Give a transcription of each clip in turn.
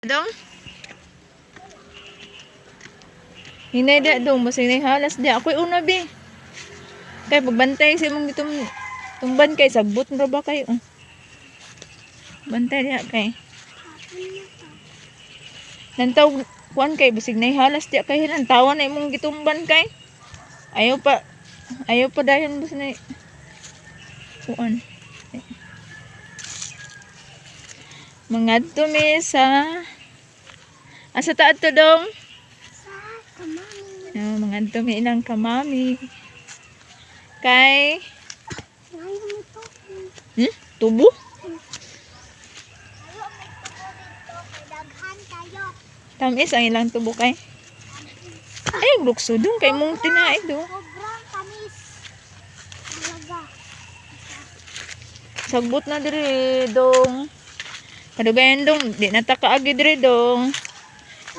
Dong? Hinay da dong, basta hinay halas di. Ako'y una bi. Kaya pagbantay sa mong itong tumban kay sagbot na ba kayo? Bantay diha kay. Nantaw kuan kay basig nay halas di kay hinan tawa na imong gitumban kay. Ayaw pa dayon basta na kuan. Mangadto mi sa asa taad to dong? Sa kamami. Mangadto mi ilang kamami. Kay Ngayon ito. tubo? Ayaw may tubo dito. May daghan tayo. Tamis ang ilang tubo kay. Ay, lukso dong kay mong tinaig do. Sobrang tamis. Talaga. Sagbot na diri dong. Kadugayan dong, di na ta kaagi diri dong.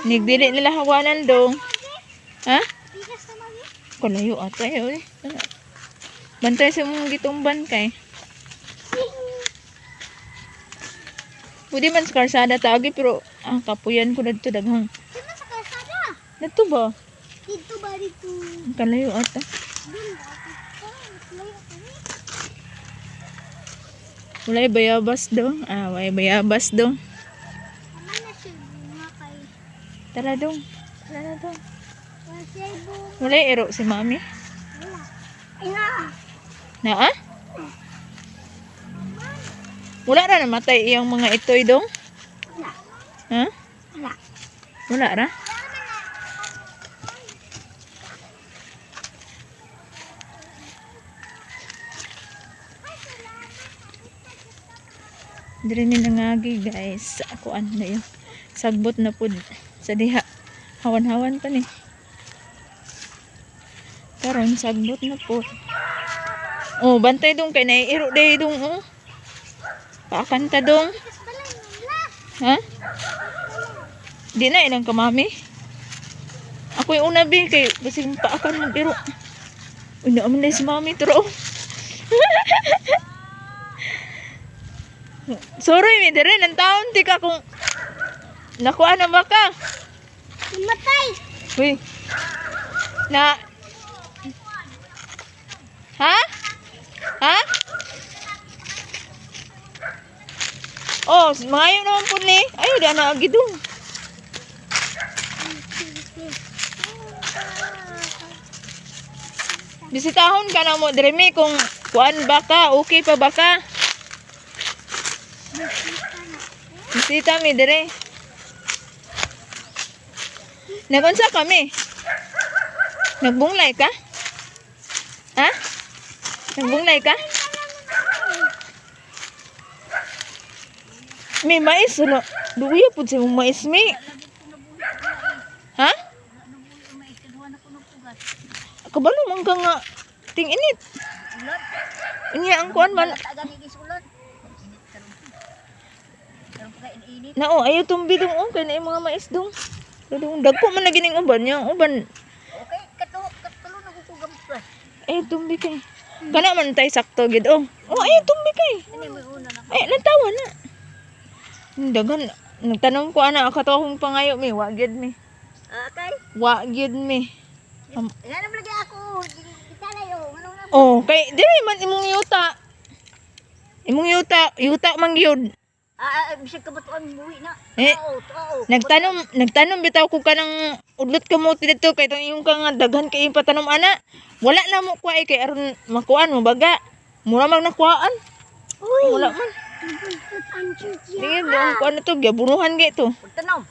Nigdili nila hawanan dong. Ha? Bigas na mami. Kalayo ata eh. Bantay sa mong gitumban kay. Pwede man sa karsada taagi pero ang kapuyan ko dito daghang. Sino sa kalsada? Dito ba? Dito ba dito? Kalayo ata. Dun ba? Dito. Layo kami. Walay bayabas dong. Walay bayabas dong. Tama na siya bunga kay. Tara dong. Tara na dong. Wala siya bunga. Walay ero si mami. Wala. Ay na. Na Wala ra namatay iyang mga itoy dong? Wala. Ha? Wala. Wala ra? Diri ni nangagi guys. Ako ano na yun. Sagbot na pud sa diha. Hawan-hawan pa ni. Karon sagbot na pud. Oh, bantay dong kay naiiro day dong oh. Paakanta dong. Bigas balay. Wala. Ha? Di na ilang kamami. Ako yung una bi kay basig paakan mo pero. Uy, naaman na si mami turo. Sorry mi dire ng taon di ka kung nakuha na ba ka? Namatay. Uy. Na Ha? Ha? Oh, mangayo naman po ni. Ayaw, di na agidong. Bisitahon ka na mo, Dremi, kung kuan ba ka, okay pa ba ka? Bisita mi, dire. Nagunsa kami. Nagbunglay ka? Ha? Nagbunglay ka? May mais, ano? Duya po siya mong mais, may. Ha? Kabalo man ka nga ting init. Inya ang kuan man. Nao, ayaw tumbi dong oh, kay na yung mga mais dong. Dong dagko man na gining uban niya, uban. Okay, katulo na kukugam ko. Ay tumbi kay. Kana man tay sakto gid oh. Oh, ayaw tumbi kay. Ini may una na. Ay natawa na. Dagan nagtanong ko ana ako akong pangayo mi, wa gyud mi. Okay. Wa gyud mi. Yan naman lagi ako. Kita na yun. Anong na? Oh, kay dili man imong yuta. Imong yuta man gyud. Bisag kabatuan buwi na. Eh, Oo. Nagtanom bitaw ko kanang udlot ka mo dito kay tong yung kang daghan kay patanom ana. Wala na mo kuha kay aron makuan mo baga. Mura mag nakuhaan. Uy. Wala man. Tingin mo ang kuan to gabunuhan gay to. Tanom.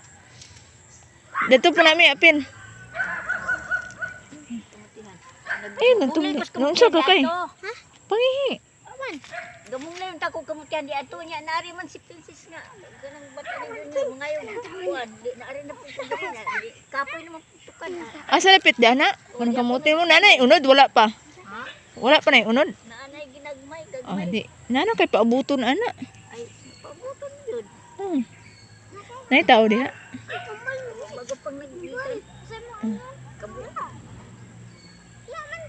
Dito pa nami apin. Eh, nung sa ka kay. Ha? Pangihi. Aman. Gamong na yung tako kamutian di ato niya. Naari man si Princess nga. Ganang bata ni Junior. Mga yung kuwan. Naari na po sa ganyan. Kapoy naman putukan. Asa lapit da na? Kun kamuti mo nanay unod wala pa. Ha? Wala pa nay unod. Naanay ginagmay. Ah, Gagmay. di. Nana kay paabuton ana. Ay, pabuton yun. Nay tao diha. Bago pang nagbitay. Kabuton.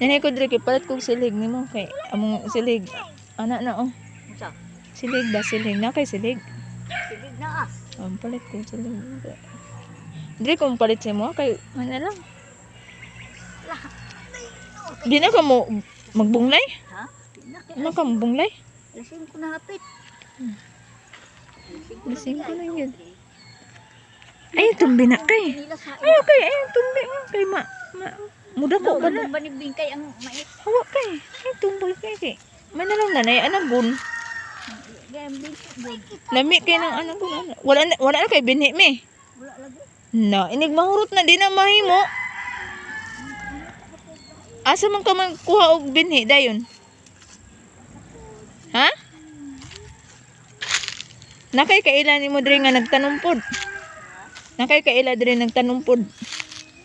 Nanay ko dire kay palit kog silig nimo kay among silig. Ana na oh. Unsa? Silig ba silig na kay silig. Silig na ah. Ang palit ko sa linggo. Di ko palit sa mo kay ano lang. Di na ka mo magbunglay? Ha? Ano ka magbunglay? Lasing ko na hapit. Lasing ko na yun. Ay, tumbi na kay. Ay, okay. Ay, tumbi. Kay muda ko ba na? Ba ni Bingkay ang mait? Hawa kay. Ay, tumbi kay. May nalang nanay, anagon. Lami kay ng anagon. Wala na kay binhi me. Wala lagi. Na, inig mahurot na di na mahimo. Asa man ka magkuha og binhi dayon? Ha? Nakay kaila nimo diri nga nagtanumpod. Nakay kaila diri nagtanumpod.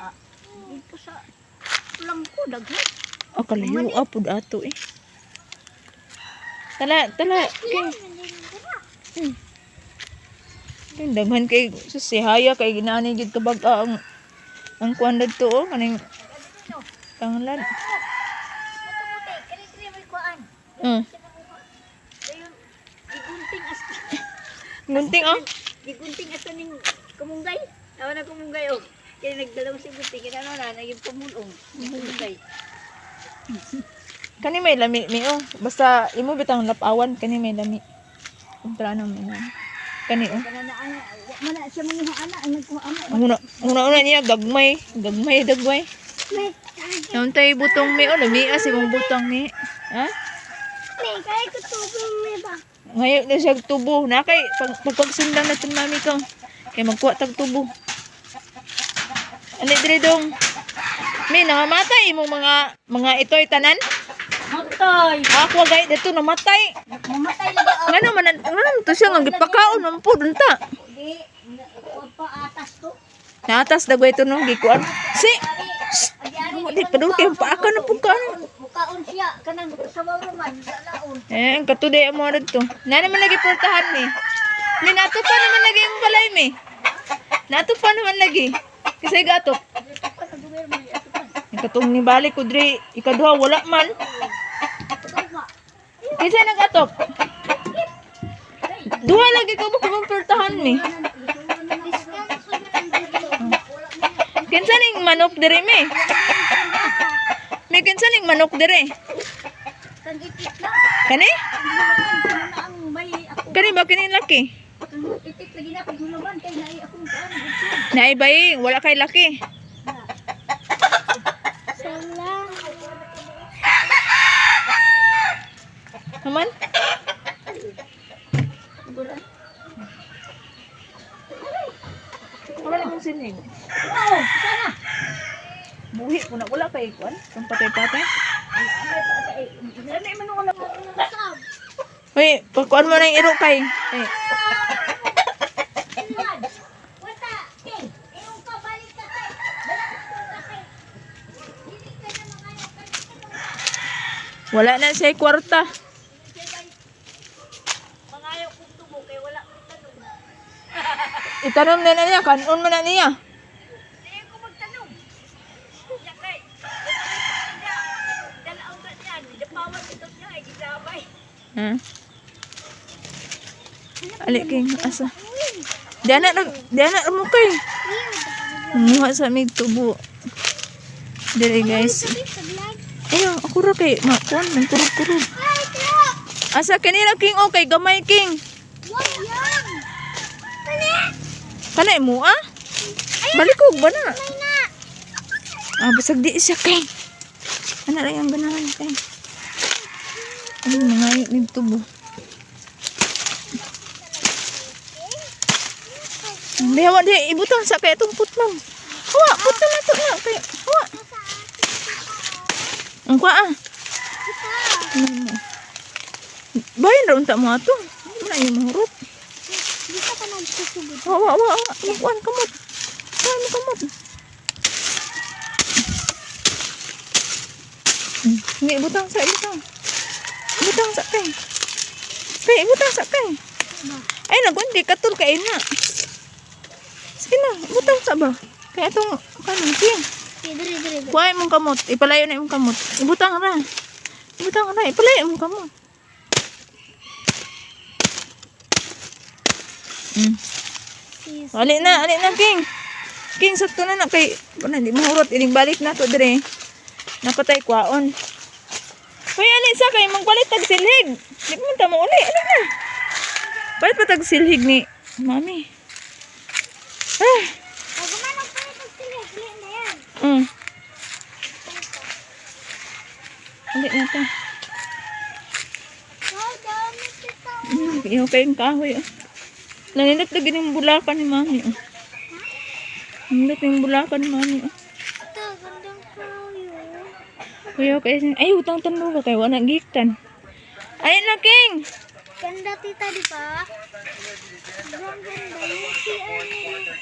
Ah, dito sa tulang ko daghan. O kalayo apod ato eh. Tala. Yung daghan kay susihaya kay ginani gid kabag ang kuan dito oh kaning tangalan. Kani may kuan. Mm. Dayon gigunting as Gunting oh. gigunting as ning kumunggay. Awa na kumunggay og. Kaya nagdalaw si gunting kinano na naging pumulong. Kumunggay. Kani may lami mi oh. Basta imo bitang lapawan kani may lami. Kontra na mo na. Kani oh. Kana na ana, mana siya mga anak ang nagkuha ana. Una niya gagmay dagway. Nauntay butong mi oh lami si mong butong ni. Ha? May kay ko tubong mi ba. Ngayon na siya tubo. Na kay pagsundan natin mami ko. Kay magkuha tag tubo. Ani dire dong. Mi nangamatay imong mga itoy tanan. Matay. Ako gay dito namatay. Mamatay lagi. Ngano man to siya nga gipakaon man pud unta. Di pa atas to. Natas dagway to no gikuan. Si di padul kay paaka na pud kan. Mukaon siya kanang sabaw man sa laon. Ang katuday mo dito. Na naman lagi portahan ni. Ni nato pa naman lagi yung balay mi. Nato pa naman lagi. Kasi gatok. Ikatong ni balik ko diri ikaduha wala man. Kasi nagatok. Duha lagi ko ba portahan mi. Kinsa ning manok diri mi? Mi kinsa ning manok diri? Kang itik na. Kani? Ang may ako. Kani ba kini laki? Kang itik lagi na kay hulaman kay nai akong kuan. Naibay, wala kay laki. Salah. Naman? Wala namang sinig. Oh, sana. Buhi ko na. Wala kay kuan. Kung patay-patay. Dali man wala. Uy, pagkuan mo na yung iro kay. Ay. Wata, kay. Eong ka balik ka kay. Balik ka kay. Dili ka na mangayo kay. Wala na siya kwarta. Mangayo kung tubo kay wala ko tanong. Itanom na niya. Kanon mo na niya. Dili ko magtanong. Ya kay. Dalaw ka niyan. Dapawan ito niya ay gisabay. Hmm. Alik king asa. Diana mo kay. Muha sa mig tubo. Dili guys. Ayo, ako ra kay makuan ng kurog-kurog. Asa kanila king okay gamay king. Kanay mo ah? Balikog ba na? Ah, basag di siya kay. Ano lang yung ganahan kay. Ano nangayo ng tubo. Hindi, hawa di. Ibutang sa kay itong putmam. Hawa, putmam na ito na. Kay, hawa. Ang kwa ah. Bayan raw unta mo ato. Wala yung mahurot. Hawa. Magkuhan kamot. Kuhan mo kamot. Hindi, ibutang sa. Ibutang sa kay. Kay, ibutang sa kay. Ay, nagundi katul kay na. Sige na, ibutang sa ba? Kaya itong, kanang king. Kuhay mong kamot. Ipalayo na yung kamot. Ibutang ra. Ipalayo mong kamot. sis. Ali na, King. King, sakto na na kay, wala, di mahurot, iling balik na to dire. Napatay kwaon. Hoy, ali sa kay, magbalit tag silhig. Di mo ta mo uli, ali na. Balit pa tag silhig ni mami. Ah, Ay, gumanap pa ito sila. Huli na yan. Ali na to. Wow, dami kita. Yung kayong kahoy. Nanindat lagi ng bulakan ni mami. Nanindat yung bulakan ni mami. Ito, gandang kayo. Kuya, ay, utang tanong ka kayo. Wala giktan. Ay na, King. Ganda tita, di ba? Sobrang ganda. Yung CR nila.